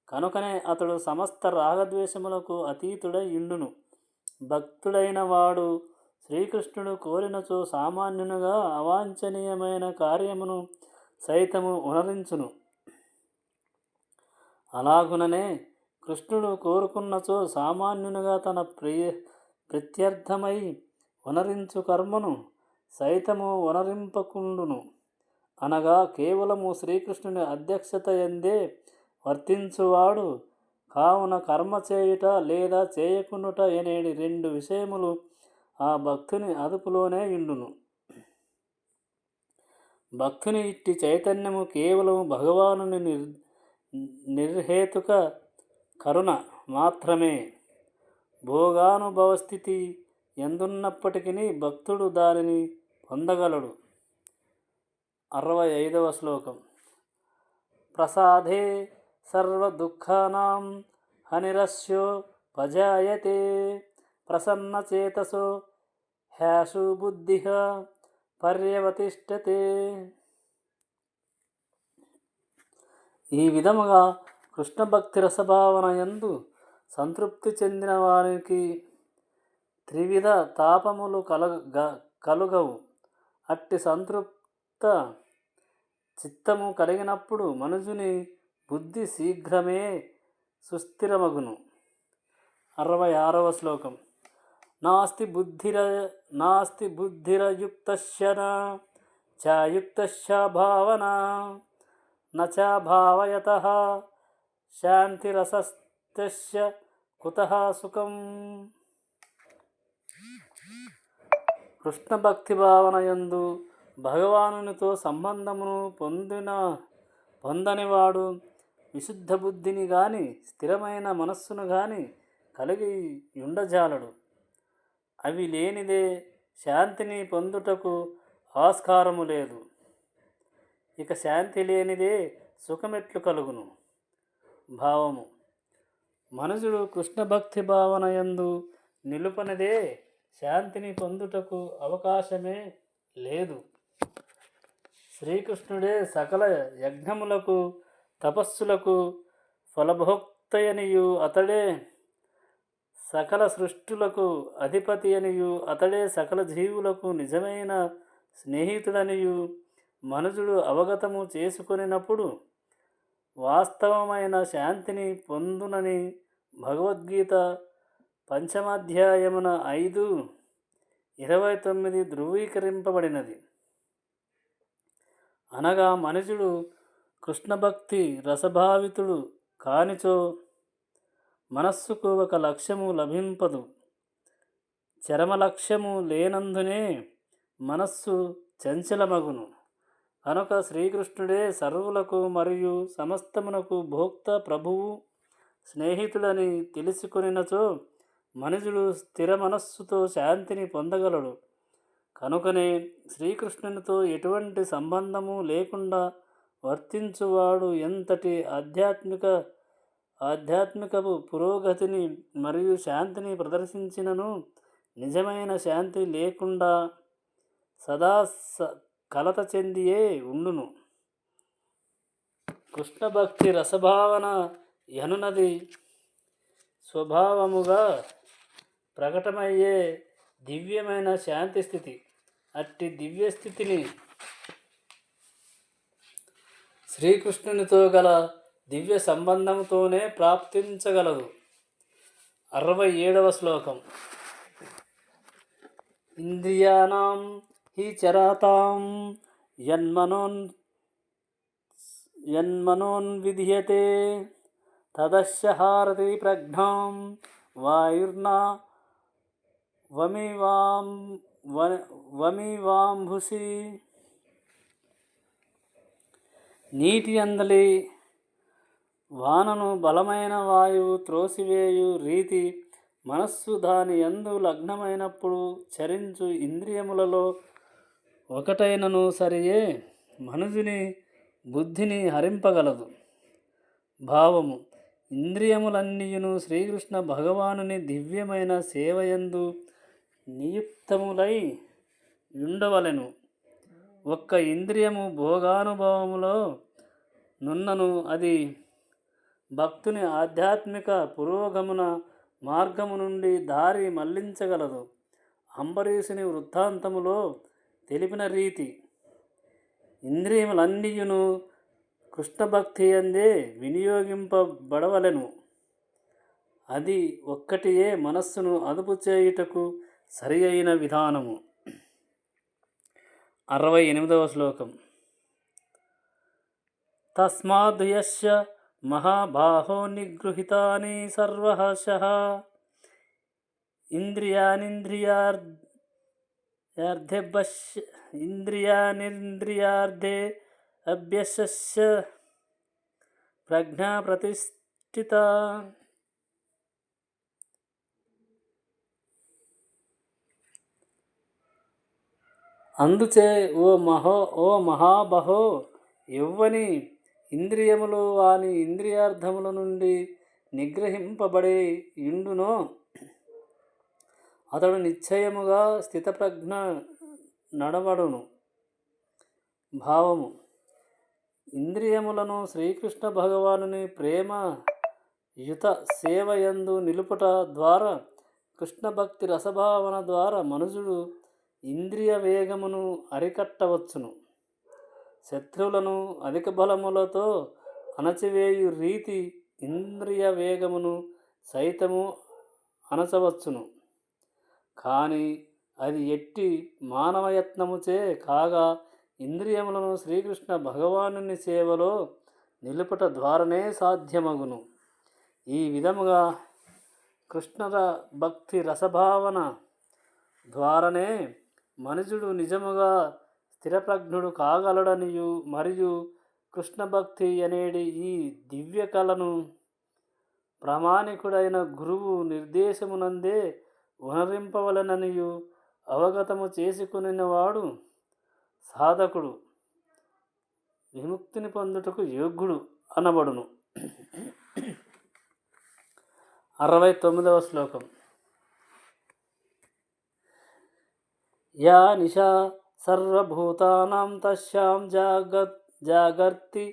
కనుకనే అతడు సమస్త రాగద్వేషములకు అతీతుడై ఇండును. భక్తుడైన వాడు శ్రీకృష్ణుడు కోరినచో సామాన్యునిగా అవాంఛనీయమైన కార్యమును సైతము ఉనరించును. అలాగుననే కృష్ణుడు కోరుకున్నచో సామాన్యునిగా తన ప్రత్యర్థమై ఉనరించు కర్మను సైతము ఉనరింపకుండును. అనగా కేవలము శ్రీకృష్ణుని అధ్యక్షత యందే వర్తించువాడు. కావున కర్మ చేయుట లేదా చేయకుండుట అనేటి రెండు విషయములు ఆ భక్తుని అదుపులోనే ఇండును. భక్తుని ఇట్టి చైతన్యము కేవలము భగవానుని నిర్హేతుక కరుణ మాత్రమే. భోగానుభవ స్థితి ఎందున్నప్పటికీ భక్తుడు దానిని పొందగలడు. 65వ శ్లోకం. ప్రసాదే సర్వదుఃఖానాం హనిరస్యో పజాయతే ప్రసన్నచేతసో హ్యాసు బుద్ధిః పర్యవతిష్ఠతే. ఈ విధముగా కృష్ణ భక్తి రసభావన యందు సంతృప్తి చెందిన వారికి త్రివిధ తాపములు కలుగవు. అట్టి సంతృప్త చిత్తము కలిగినప్పుడు మనుజుని బుద్ధి శీఘ్రమే సుస్థిరమగును. 66వ శ్లోకం. నాస్తి బుద్ధిరయుక్తస్య చాయుక్తస్య భావనా నచా భావయతః శాంతిరసస్తస్య కుతః సుఖం. కృష్ణ భక్తి భావన యందు భగవానునితో సంబంధమును పొందనివాడు విశుద్ధ బుద్ధిని గాని స్థిరమైన మనస్సును గాని కలిగి ఉండజాలడు. అవి లేనిదే శాంతిని పొందుటకు ఆస్కారము లేదు. ఇక శాంతి లేనిదే సుఖమెట్లు కలుగును. భావము. మనుజుడు కృష్ణ భక్తి భావన యందు నిలుపనిదే శాంతిని పొందుటకు అవకాశమే లేదు. శ్రీకృష్ణుడే సకల యజ్ఞములకు తపస్సులకు ఫలభోక్తయనియు అతడే సకల సృష్టులకు అధిపతి అనియు అతడే సకల జీవులకు నిజమైన స్నేహితుడనియు మనుజుడు అవగతము చేసుకొనినప్పుడు వాస్తవమైన శాంతిని పొందునని భగవద్గీత 5వ అధ్యాయమున 5:29 ధృవీకరింపబడినది. అనగా మనుజుడు కృష్ణభక్తి రసభావితుడు కానిచో మనస్సుకు ఒక లక్ష్యము లభింపదు. చరమ లక్ష్యము లేనందునే మనస్సు చంచలమగును. కనుక శ్రీకృష్ణుడే సర్వులకు మరియు సమస్తమునకు భోక్త, ప్రభువు, స్నేహితుడని తెలుసుకొనినచో మనుజుడు స్థిర మనస్సుతో శాంతిని పొందగలడు. కనుకనే శ్రీకృష్ణునితో ఎటువంటి సంబంధము లేకుండా వర్తించువాడు ఎంతటి ఆధ్యాత్మికపు పురోగతిని మరియు శాంతిని ప్రదర్శించినను నిజమైన శాంతి లేకుండా సదా కలత చెందియే ఉండును. కృష్ణ భక్తి రసభావన ఎనునది స్వభావముగా ప్రకటమయ్యే దివ్యమైన శాంతి స్థితి. అట్టి దివ్యస్థితిని శ్రీకృష్ణునితో గల దివ్య సంబంధంతోనే ప్రాప్తించగలదు. 67వ శ్లోకం. ఇంద్రియాణం హి చరాతాం యన్మనోన్విధ్యతే తదస్య హారతి ప్రజ్ఞాం వాయుర్నా వమివాంభుసి. నీటి అందలి వానను బలమైన వాయువు త్రోసివేయు రీతి మనస్సు దాని యందు లగ్నమైనప్పుడు చరించు ఇంద్రియములలో ఒకటైనను సరియే మనుజుని బుద్ధిని హరింపగలదు. భావము. ఇంద్రియములన్నీయును శ్రీకృష్ణ భగవానుని దివ్యమైన సేవయందు నియుక్తములై ఉండవలెను. ఒక్క ఇంద్రియము భోగానుభవములో నున్నను అది భక్తుని ఆధ్యాత్మిక పురోగమన మార్గము నుండి దారి మళ్లించగలదు. అంబరీషుని వృత్తాంతములో తెలిపిన రీతి ఇంద్రియములన్నీయును కృష్ణభక్తి అందే వినియోగింపబడవలెను. అది ఒక్కటియే మనస్సును అదుపు చేయుటకు సరి అయిన విధానము. 68వ శ్లోకం. తస్మాద్ యస్య మహాబాహో నిగృహీతాని సర్వశః ఇంద్రియాణింద్రియార్థే అభ్యస్య ప్రజ్ఞా ప్రతిష్ఠిత. అందుచే ఓ మహాబహో, ఎవ్వని ఇంద్రియములు వాని ఇంద్రియార్థముల నుండి నిగ్రహింపబడి యుండునో అతడు నిశ్చయముగా స్థితప్రజ్ఞ నడవడును. భావము. ఇంద్రియములను శ్రీకృష్ణ భగవానుని ప్రేమ యుత సేవయందు నిలుపుట ద్వారా కృష్ణ భక్తి రసభావన ద్వారా మనుజుడు ఇంద్రియ వేగమును అరికట్టవచ్చును. శత్రువులను అధిక బలములతో అణచివేయు రీతి ఇంద్రియ వేగమును సైతము అణచవచ్చును. కానీ అది ఎట్టి మానవయత్నముచే కాగా ఇంద్రియములను శ్రీకృష్ణ భగవానుని సేవలో నిలుపుట ద్వారానే సాధ్యమగును. ఈ విధముగా కృష్ణ భక్తి రసభావన ద్వారానే మనుజుడు నిజముగా స్థిరప్రజ్ఞుడు కాగలడనియు మరియు కృష్ణ భక్తి అనేడి ఈ దివ్య కళను ప్రామాణికుడైన గురువు నిర్దేశమునందే ఉనరింపవలననియు అవగతము చేసుకునినవాడు సాధకుడు విముక్తిని పొందుటకు యోగ్యుడు అనబడును. 69వ శ్లోకం. యా నిశా సర్వభూతానాం తస్యాం జాగర్తి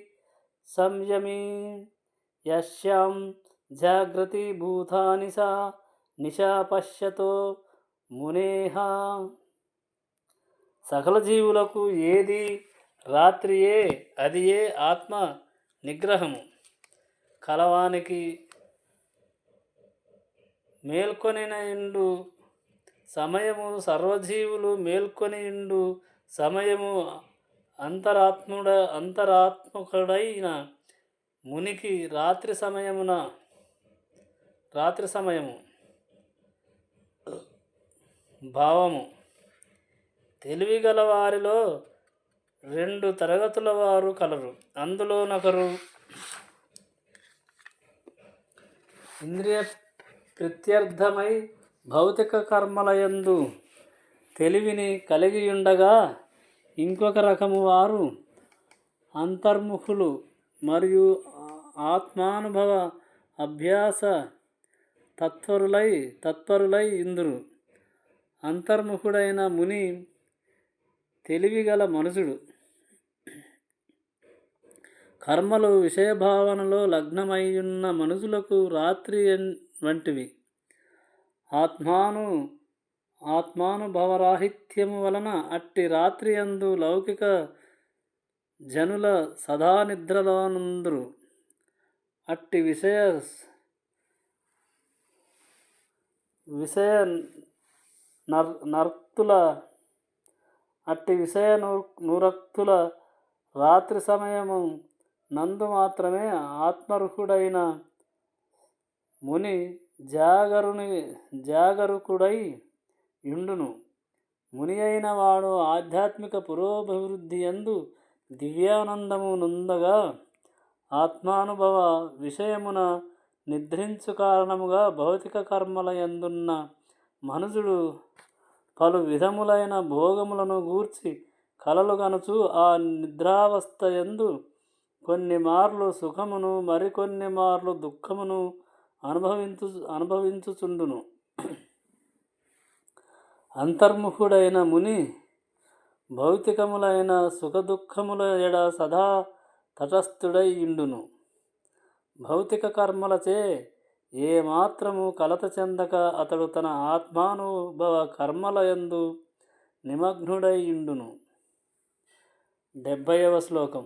సంయమీ యస్యాం జాగ్రతి భూతాని సా నిశా పశ్యతో మునేహ. సకల జీవులకు ఏది రాత్రియే అదియే ఆత్మ నిగ్రహము. కలవానికి మేల్కొనియుండు సమయము సర్వజీవులు మేల్కొనియుండు సమయము అంతరాత్మకుడైన మునికి రాత్రి సమయము. భావము. తెలివిగల వారిలో రెండు తరగతుల వారు కలరు. అందులోనొకరు ఇంద్రియ ప్రత్యర్థమై భౌతిక కర్మలయందు తెలివిని కలిగి ఉండగా, ఇంకొక రకము వారు అంతర్ముఖులు మరియు ఆత్మానుభవ అభ్యాస తత్పరులై ఇందురు. అంతర్ముఖుడైన ముని తెలివిగల మనుషుడు. కర్మలు విషయభావనలో లగ్నమయ్యున్న మనుషులకు రాత్రి వంటివి. ఆత్మానుభవరాహిత్యము వలన అట్టి రాత్రి యందు లౌకిక జనుల సదా నిద్రలోనుందురు. అట్టి విషయ నురక్తుల రాత్రి సమయము నందు మాత్రమే ఆత్మరుహుడైన ముని జాగరూకుడై యుండును. ముని అయిన వాడు ఆధ్యాత్మిక పురోభివృద్ధి యందు దివ్యానందము నొందగా, ఆత్మానుభవ విషయమున నిద్రించు కారణముగా భౌతిక కర్మల యందున్న మనుజుడు పలు విధములైన భోగములను గూర్చి కలలు గనుచు ఆ నిద్రావస్థ యందు కొన్ని మార్లు సుఖమును మరికొన్ని మార్లు దుఃఖమును అనుభవించుచుండును. అంతర్ముఖుడైన ముని భౌతికములైన సుఖదుఖముల ఎడ సదా తటస్థుడై యుండును. భౌతిక కర్మలచే ఏమాత్రము కలత చెందక అతడు తన ఆత్మానుభవ కర్మల యందు నిమగ్నుడై యుండును. 70వ శ్లోకం.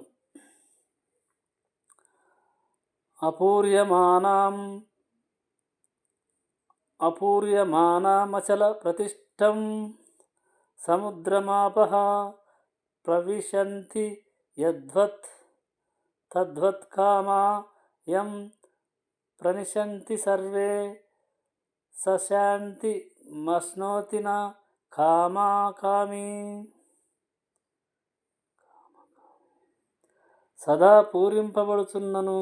అపూర్యమానామచల ప్రతిష్టం సముద్రమాపః ప్రవిశంతి తద్వత్కామా యం ప్రనిశంతి సర్వే సశాంతి మశ్నోతి న కామీ. సదా పూరింపబడుచున్నను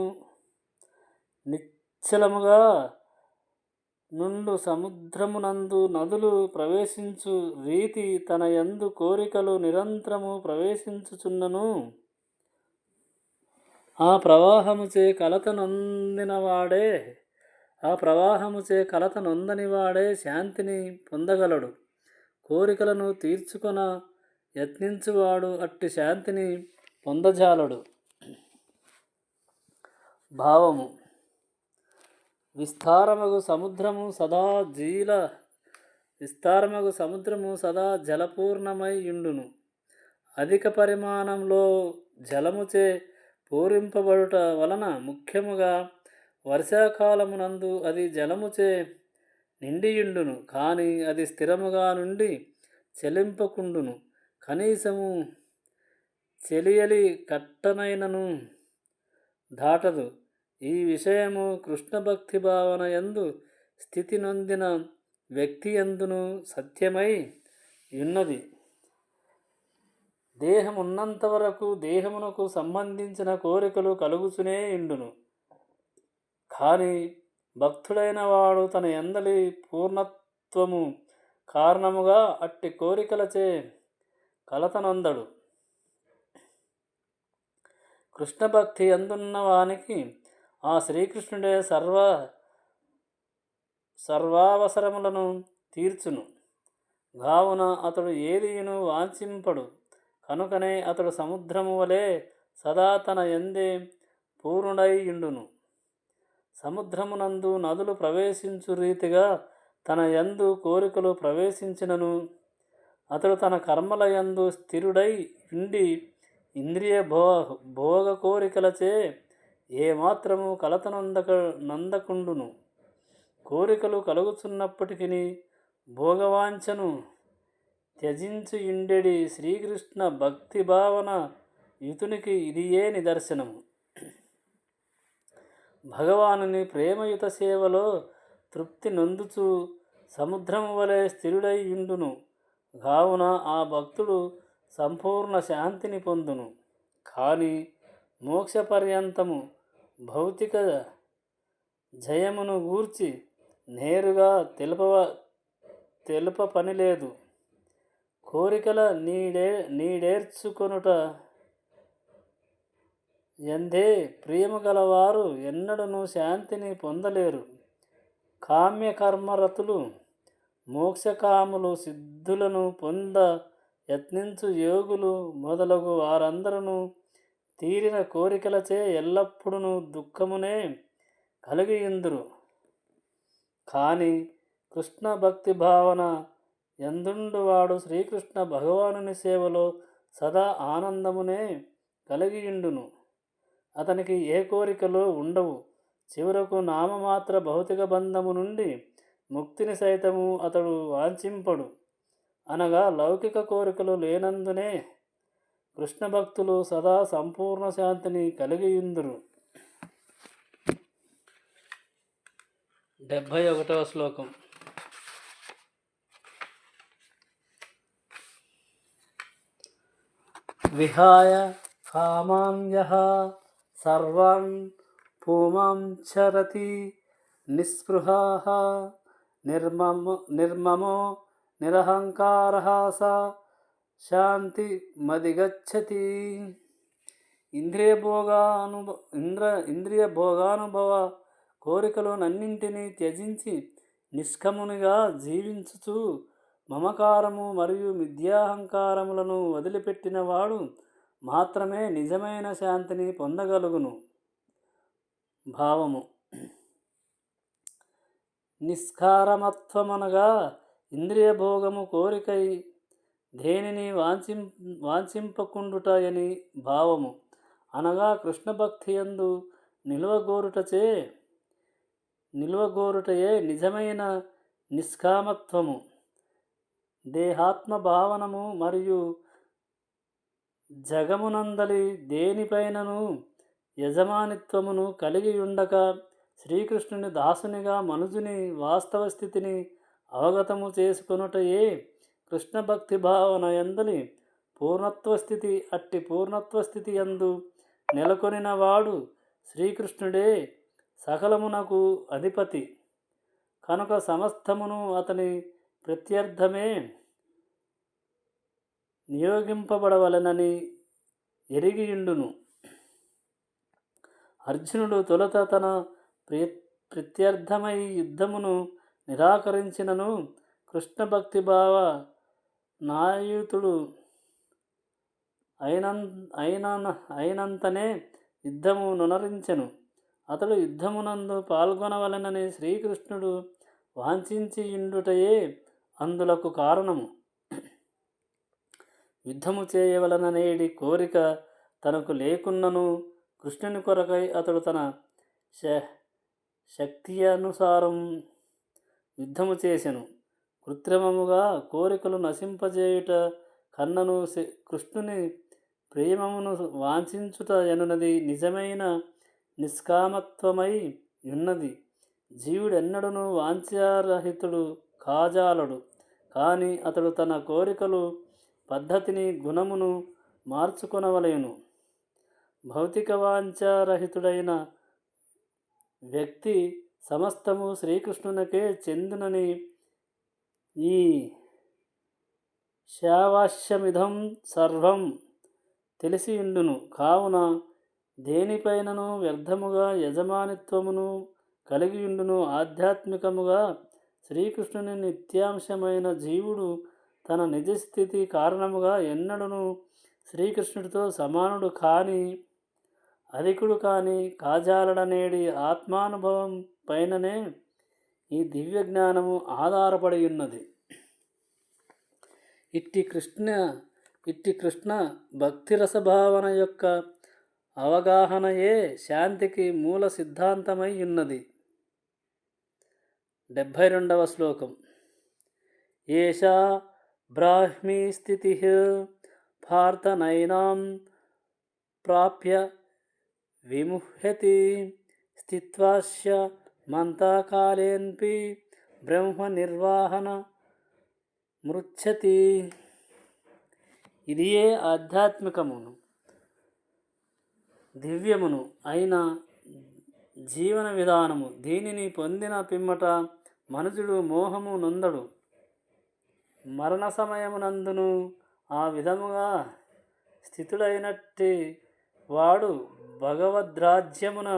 నిశ్చలముగా నుండు సముద్రమునందు నదులు ప్రవేశించు రీతి తన యందు కోరికలు నిరంతరము ప్రవేశించుచున్నను. ఆ ప్రవాహముచే కలత నొందనివాడే శాంతిని పొందగలడు. కోరికలను తీర్చుకొన యత్నించువాడు అట్టి శాంతిని పొందజాలడు. భావము. విస్తారమగు సముద్రము సదా జలపూర్ణమై యుండును. అధిక పరిమాణంలో జలముచే పూరింపబడుట వలన ముఖ్యముగా వర్షాకాలమునందు అది జలముచే నిండియుండును. కానీ అది స్థిరముగా నుండి చలింపకుండును. కనీసము చెలియలి కట్టనైనను దాటదు. ఈ విషయము కృష్ణ భక్తి భావన యందు స్థితి నొందిన వ్యక్తి యందును సత్యమై యున్నది. దేహమున్నంత వరకు దేహమునకు సంబంధించిన కోరికలు కలుగుచునే యుండును. కానీ భక్తుడైన వాడు తన యందలి పూర్ణత్వము కారణముగా అట్టి కోరికలచే కలతనొందడు. కృష్ణ భక్తి యందున్న వానికి ఆ శ్రీకృష్ణుడే సర్వావసరములను తీర్చును. కావున అతడు ఏదియును వాంఛింపడు. కనుకనే అతడు సముద్రము వలె సదా తన యందే పూర్ణుడై యుండును. సముద్రమునందు నదులు ప్రవేశించు రీతిగా తన యందు కోరికలు ప్రవేశించినను అతడు తన కర్మల యందు స్థిరుడై యుండి ఇంద్రియ భోగ కోరికలచే ఏమాత్రము కలత నొందకుండును. కోరికలు కలుగుచున్నప్పటికీ భోగవాంఛను త్యజించి యుండెడి శ్రీకృష్ణ భక్తి భావన యుతునికి ఇదియే నిదర్శనము. భగవానుని ప్రేమయుత సేవలో తృప్తి నొందుచు సముద్రము వలె స్థిరుడై యుండును కావున ఆ భక్తుడు సంపూర్ణ శాంతిని పొందును. కానీ మోక్ష పర్యంతము భౌతిక జయమును గూర్చి నేరుగా తెలుప పని లేదు. కోరికల నీడేర్చుకొనుట ఎందే ప్రియము గలవారు ఎన్నడూ శాంతిని పొందలేరు. కామ్యకర్మరతులు మోక్షకాములు సిద్ధులను పొంద యత్నించు యోగులు మొదలగు వారందరూ తీరిన కోరికలచే ఎల్లప్పుడూ దుఃఖమునే కలిగియుందురు. కానీ కృష్ణ భక్తి భావన ఎందుండువాడు శ్రీకృష్ణ భగవానుని సేవలో సదా ఆనందమునే కలిగియుండును. అతనికి ఏ కోరికలు ఉండవు. చివరకు నామమాత్ర భౌతిక బంధము నుండి ముక్తిని సైతము అతడు వాంఛింపడు. అనగా లౌకిక కోరికలు లేనందునే కృష్ణ భక్తులు సదా సంపూర్ణ శాంతిని కలిగియుందురు. 71వ శ్లోకం. విహాయ కామాన్ యః సర్వాన్ పుమాం చరతి నిస్పృహః నిర్మమో నిరహంకారః స శాంతి మదిగచ్చతి. ఇంద్రియ భోగానుభవ కోరికలనన్నింటినీ త్యజించి నిష్కమునిగా జీవించుచు మమకారము మరియు మిథ్యాహంకారములను వదిలిపెట్టిన వాడు మాత్రమే నిజమైన శాంతిని పొందగలుగును. భావము: నిష్కారమత్వమనగా ఇంద్రియ భోగము కోరికై దేనిని వాంఛింపకుండుటయని భావము. అనగా కృష్ణ భక్తి యందు నిలువగోరుటయే నిజమైన నిష్కామత్వము. దేహాత్మ భావనము మరియు జగమునందలి దేనిపైనను యజమానిత్వమును కలిగి ఉండక శ్రీకృష్ణుని దాసునిగా మనుజుని వాస్తవ స్థితిని అవగతము చేసుకొనుటయే కృష్ణ భక్తి భావన యందలి పూర్ణత్వస్థితి. అట్టి పూర్ణత్వస్థితి యందు నెలకొనిన వాడు శ్రీకృష్ణుడే సకలమునకు అధిపతి కనుక సమస్తమును అతని ప్రత్యర్థమే నియోగింపబడవలెనని ఎరిగియుండును. అర్జునుడు తొలుత తన ప్రత్యర్థమై యుద్ధమును నిరాకరించినను కృష్ణ భక్తిభావ నాయుతుడు అయినంతనే యుద్ధము నొనరించెను. అతడు యుద్ధమునందు పాల్గొనవలెనని శ్రీకృష్ణుడు వాంఛించియుండుటయే అందులకు కారణము. యుద్ధము చేయవలననేడి కోరిక తనకు లేకున్నను కృష్ణుని కొరకై అతడు తన శక్త్యానుసారం యుద్ధము చేసెను. కృత్రిమముగా కోరికలు నశింపజేయుట కన్నను కృష్ణుని ప్రేమమును వాంఛించుట ఎనున్నది నిజమైన నిష్కామత్వమై ఉన్నది. జీవుడెన్నడూ వాంఛారహితుడు కాజాలడు. కానీ అతడు తన కోరికలు పద్ధతిని గుణమును మార్చుకొనవలెను. భౌతిక వాంఛారహితుడైన వ్యక్తి సమస్తము శ్రీకృష్ణునికే చెందునని ఈ శావాస్యమిదం సర్వం తెలిసియుండును. కావున దేనిపైనను వ్యర్థముగా యజమానిత్వమును కలిగియుండును. ఆధ్యాత్మికముగా శ్రీకృష్ణుని నిత్యాంశమైన జీవుడు తన నిజస్థితి కారణముగా ఎన్నడూ శ్రీకృష్ణుడితో సమానుడు కాని అధికుడు కాని కాజాలడనేడి ఆత్మానుభవం పైననే ఈ దివ్య జ్ఞానము ఆధారపడి ఉన్నది. ఇట్టి కృష్ణ భక్తిరసభావన యొక్క అవగాహనయే శాంతికి మూల సిద్ధాంతమై ఉన్నది. 72వ శ్లోకం. ఏషా బ్రాహ్మీ స్థితి పార్థనైనాం ప్రాప్య విముహ్యతి స్థిత్వాస్య మంతాకాలేన్పి బ్రహ్మ నిర్వాహన మృచ్చతి. ఇదియే ఆధ్యాత్మికమును దివ్యమును అయిన జీవన విధానము. దీనిని పొందిన పిమ్మట మనుజుడు మోహము నొందడు. మరణ సమయమునందును ఆ విధముగా స్థితుడైనట్టి వాడు భగవద్రాజ్యమున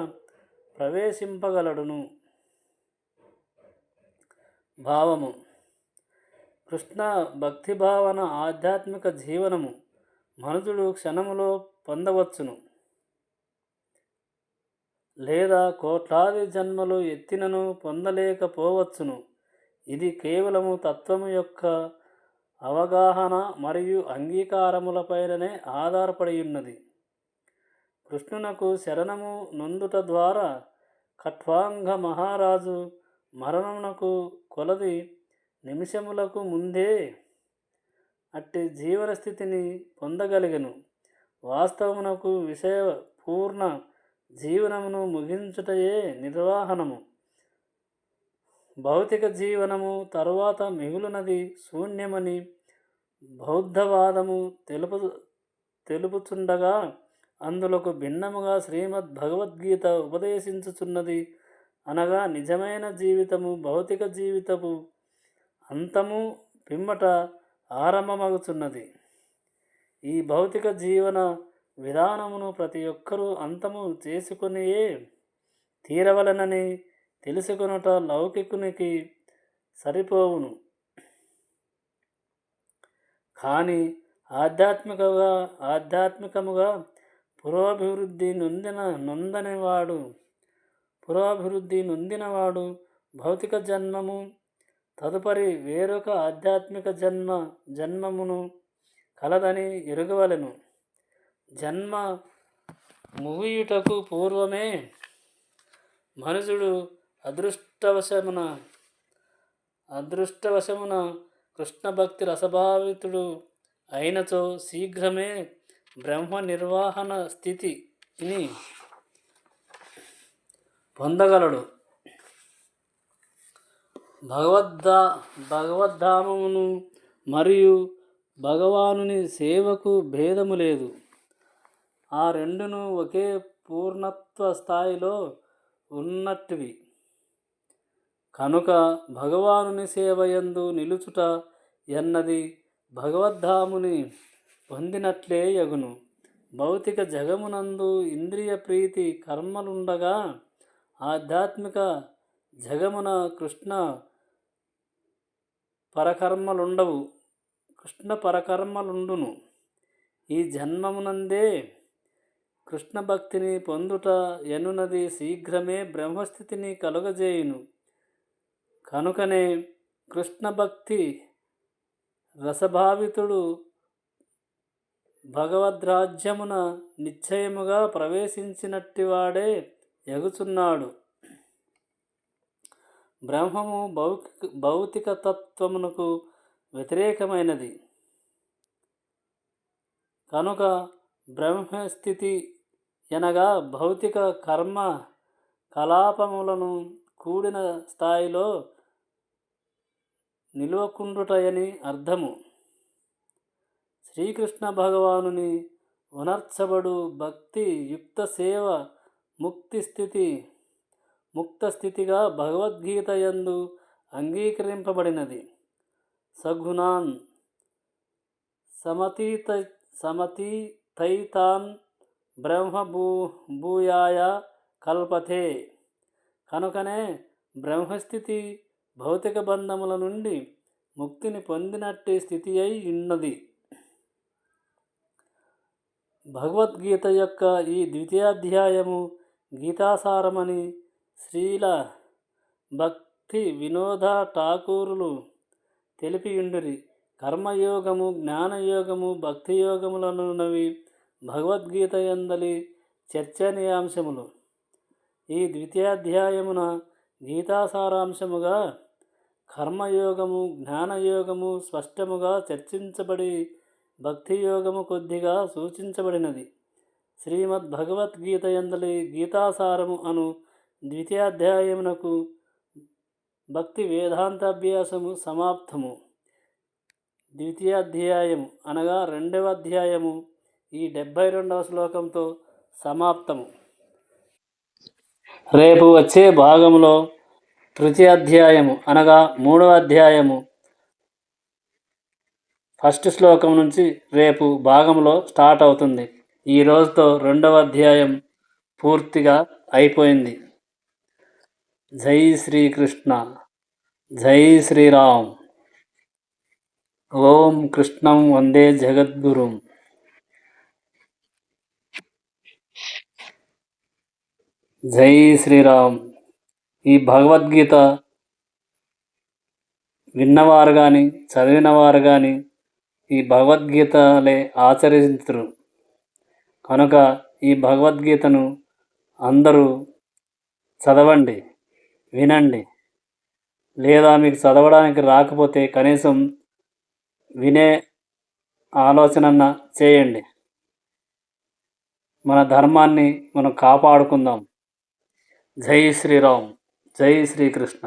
ప్రవేశింపగలడును. భావము. కృష్ణ భక్తి భావన ఆధ్యాత్మిక జీవనము మనుజుడు క్షణములో పొందవచ్చును, లేదా కోట్లాది జన్మలు ఎత్తినను పొందలేకపోవచ్చును. ఇది కేవలము తత్వము యొక్క అవగాహన మరియు అంగీకారములపైననే ఆధారపడి ఉన్నది. కృష్ణునకు శరణము నొందుట ద్వారా ఖట్వాంగ మహారాజు మరణమునకు కొలది నిమిషములకు ముందే అట్టి జీవన స్థితిని పొందగలిగెను. వాస్తవమునకు విషయ పూర్ణ జీవనమును ముగించుటయే నిర్వాహనము. భౌతిక జీవనము తరువాత మిగులునది శూన్యమని బౌద్ధవాదము తెలుపుచుండగా, అందులకు భిన్నముగా శ్రీమద్ భగవద్గీత ఉపదేశించుచున్నది. అనగా నిజమైన జీవితము భౌతిక జీవితపు అంతము పిమ్మట ఆరంభమగుచున్నది. ఈ భౌతిక జీవన విధానమును ప్రతి ఒక్కరూ అంతము చేసుకునియే తీరవలనని తెలుసుకొనుట లౌకికునికి సరిపోవును. కానీ ఆధ్యాత్మికముగా పురోభివృద్ధి నొందినవాడు భౌతిక జన్మము తదుపరి వేరొక ఆధ్యాత్మిక జన్మమును కలదని ఎరుగవలెను. జన్మ ముగియుటకు పూర్వమే మనుజుడు అదృష్టవశమున కృష్ణభక్తి రసభావితుడు అయినచో శీఘ్రమే బ్రహ్మ నిర్వాహణ స్థితిని పొందగలడు. భగవద్ధామమును మరియు భగవానుని సేవకు భేదము లేదు. ఆ రెండును ఒకే పూర్ణత్వ స్థాయిలో ఉన్నట్టివి. కనుక భగవానుని సేవయందు నిలుచుట ఎన్నది భగవద్ధాముని పొందినట్లే యగును. భౌతిక జగమునందు ఇంద్రియ ప్రీతి కర్మలుండగా ఆధ్యాత్మిక జగమున కృష్ణ పరకర్మలుండును. ఈ జన్మమునందే కృష్ణ భక్తిని పొందుట ఎనున్నది శీఘ్రమే బ్రహ్మస్థితిని కలుగజేయును. కనుకనే కృష్ణ భక్తి రసభావితుడు భగవద్రాజ్యమున నిశ్చయముగా ప్రవేశించినట్టివాడే యగుచున్నాడు. బ్రహ్మము భౌతిక తత్వమునకు వ్యతిరేకమైనది కనుక బ్రహ్మస్థితి అనగా భౌతిక కర్మ కలాపములను కూడిన స్థాయిలో నిలువకుండుటయని అర్థము. శ్రీకృష్ణ భగవానుని ఉనర్చబడు భక్తి యుక్త సేవ ముక్త స్థితిగా భగవద్గీత యందు అంగీకరింపబడినది. సగుణాన్ సమతీతైతాన్ బ్రహ్మభూయాయ కల్పతే. కనుకనే బ్రహ్మస్థితి భౌతిక బంధముల నుండి ముక్తిని పొందినట్టి స్థితి అయి ఉన్నది. భగవద్గీత యొక్క ఈ ద్వితీయాధ్యాయము గీతాసారమని శ్రీల భక్తి వినోద ఠాకూరులు తెలిపియుండిరి. కర్మయోగము, జ్ఞానయోగము, భక్తియోగములనున్నవి భగవద్గీత యందలి చర్చనీయాంశములు. ఈ ద్వితీయాధ్యాయమున గీతాసారాంశముగా కర్మయోగము, జ్ఞానయోగము స్పష్టముగా చర్చించబడి భక్తియోగము కొద్దిగా సూచించబడినది. శ్రీమద్ భగవద్గీత యందలి గీతాసారము అను ద్వితీయాధ్యాయమునకు భక్తి వేదాంతాభ్యాసము సమాప్తము. ద్వితీయాధ్యాయం అనగా రెండవ అధ్యాయము ఈ 72వ శ్లోకంతో సమాప్తము. రేపు వచ్చే భాగంలో తృతీయ అధ్యాయము అనగా మూడవ అధ్యాయము ఫస్ట్ శ్లోకం నుంచి రేపు భాగంలో స్టార్ట్ అవుతుంది. ఈ రోజుతో రెండవ అధ్యాయం పూర్తిగా అయిపోయింది. జై శ్రీకృష్ణ, జై శ్రీరామ్. ఓం కృష్ణం వందే జగద్గురుం. జై శ్రీరామ్. ఈ భగవద్గీత విన్నవారు కానీ చదివినవారు కానీ ఈ భగవద్గీతలే ఆచరించరు. కనుక ఈ భగవద్గీతను అందరూ చదవండి, వినండి. లేదా మీకు చదవడానికి రాకపోతే కనీసం వినే ఆలోచన చేయండి. మన ధర్మాన్ని మనం కాపాడుకుందాం. జై శ్రీరామ్, జై శ్రీకృష్ణ.